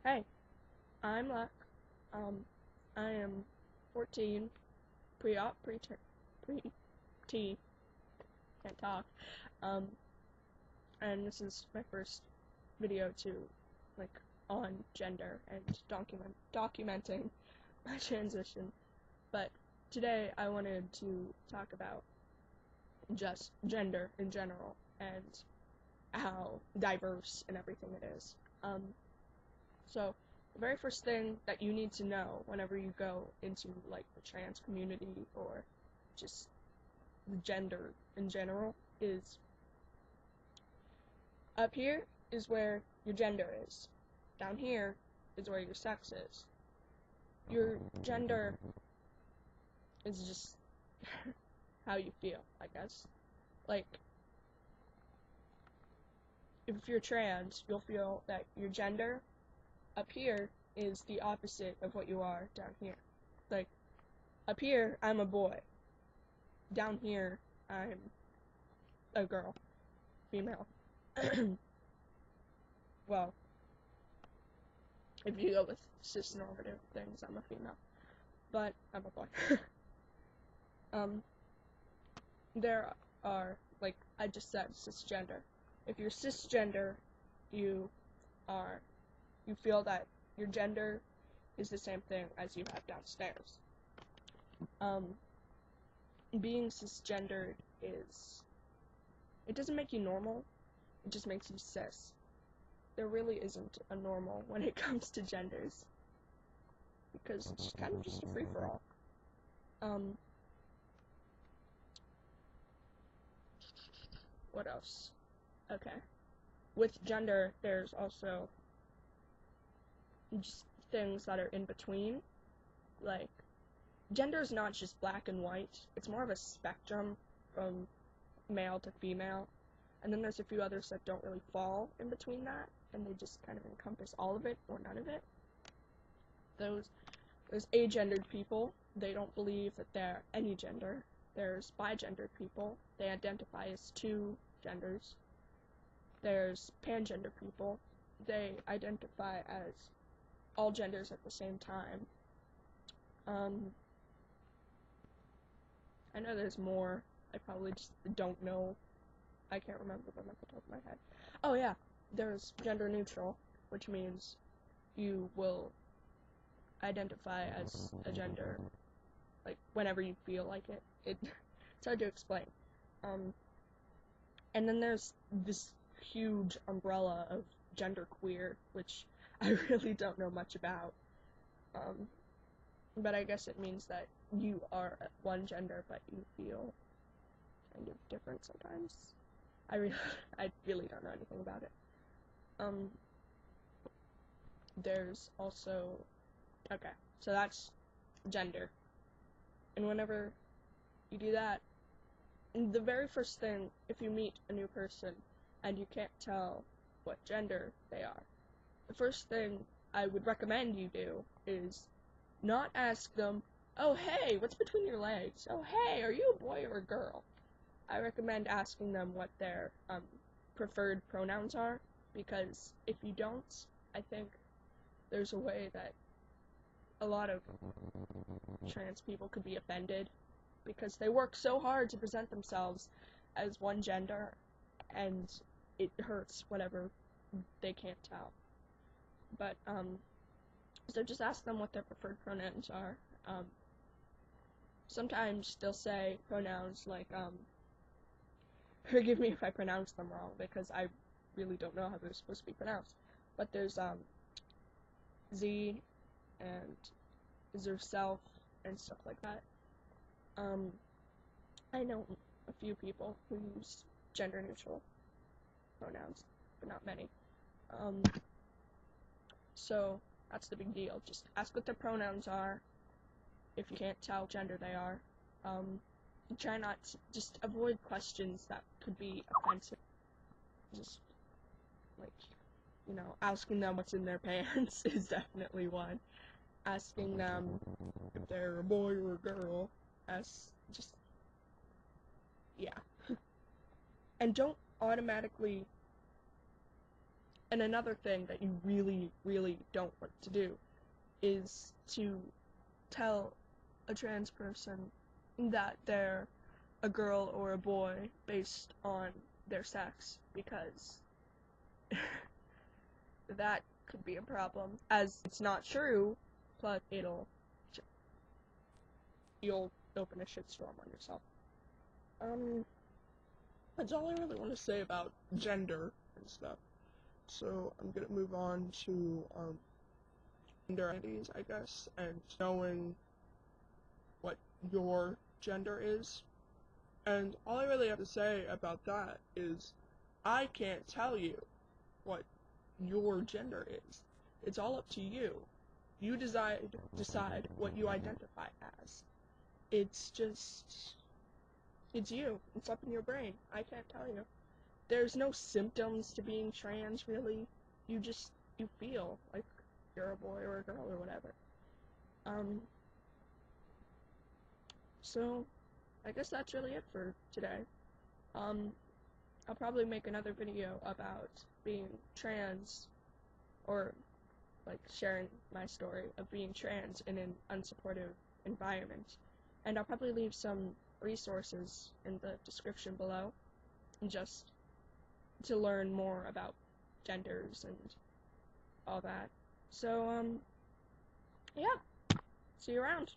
Hey, I'm Luck. I am 14, pre-op, pre-T, can't talk. Um, and this is my first video like, on gender and documenting my transition. But today I wanted to talk about just gender in general and how diverse and everything it is. So the very first thing that you need to know whenever you go into like the trans community or just the gender in general is up here is where your gender is. Down here is where your sex is. Your gender is just how you feel, I guess. Like, if you're trans, you'll feel that your gender up here is the opposite of what you are down here. Like, up here, I'm a boy. Down here, I'm a girl. Female. Well, if you go with cis-normative things, I'm a female. But I'm a boy. There are, like I just said, cisgender. If you're cisgender, you feel that your gender is the same thing as you have downstairs. Being cisgendered it doesn't make you normal, it just makes you cis. There really isn't a normal when it comes to genders, because it's kind of just a free-for-all. What else? Okay. With gender, there's also just things that are in between. Like, gender is not just black and white, it's more of a spectrum from male to female. And then there's a few others that don't really fall in between that, and they just kind of encompass all of it or none of it. Those agendered people, they don't believe that they're any gender. There's bigendered people, they identify as two genders. There's pangender people, they identify as all genders at the same time. I know there's more, I probably just don't know. I can't remember them at the top of my head. Oh yeah, there's gender neutral, which means you will identify as a gender, like, whenever you feel like it. It's hard to explain. And then there's this huge umbrella of genderqueer, which I really don't know much about. But I guess it means that you are one gender, but you feel kind of different sometimes. I really don't know anything about it. There's also, okay, so that's gender. And whenever you do that, the very first thing, if you meet a new person and you can't tell what gender they are, the first thing I would recommend you do is not ask them, oh hey, what's between your legs? Oh hey, are you a boy or a girl? I recommend asking them what their preferred pronouns are, because if you don't, I think there's a way that a lot of trans people could be offended, because they work so hard to present themselves as one gender, and it hurts whenever they can't tell. But, so just ask them what their preferred pronouns are. Sometimes they'll say pronouns like, forgive me if I pronounce them wrong, because I really don't know how they're supposed to be pronounced. But there's, Z, and is there self, and stuff like that. I know a few people who use gender-neutral pronouns, but not many. So that's the big deal. Just ask what their pronouns are if you can't tell what gender they are. Try not to, just avoid questions that could be offensive. Just, like, asking them what's in their pants is definitely one. Asking them if they're a boy or a girl, yeah. And don't automatically And another thing that you really, really don't want to do is to tell a trans person that they're a girl or a boy based on their sex, because that could be a problem, as it's not true, plus you'll open a shitstorm on yourself. That's all I really want to say about gender and stuff. So I'm gonna move on to gender identities, I guess, and knowing what your gender is. And all I really have to say about that is I can't tell you what your gender is. It's all up to you. You decide what you identify as. It's you. It's up in your brain. I can't tell you. There's no symptoms to being trans, really. You feel like you're a boy or a girl or whatever. So I guess that's really it for today. I'll probably make another video about being trans, or like sharing my story of being trans in an unsupportive environment. And I'll probably leave some resources in the description below, just to learn more about genders and all that. So, yeah, see you around.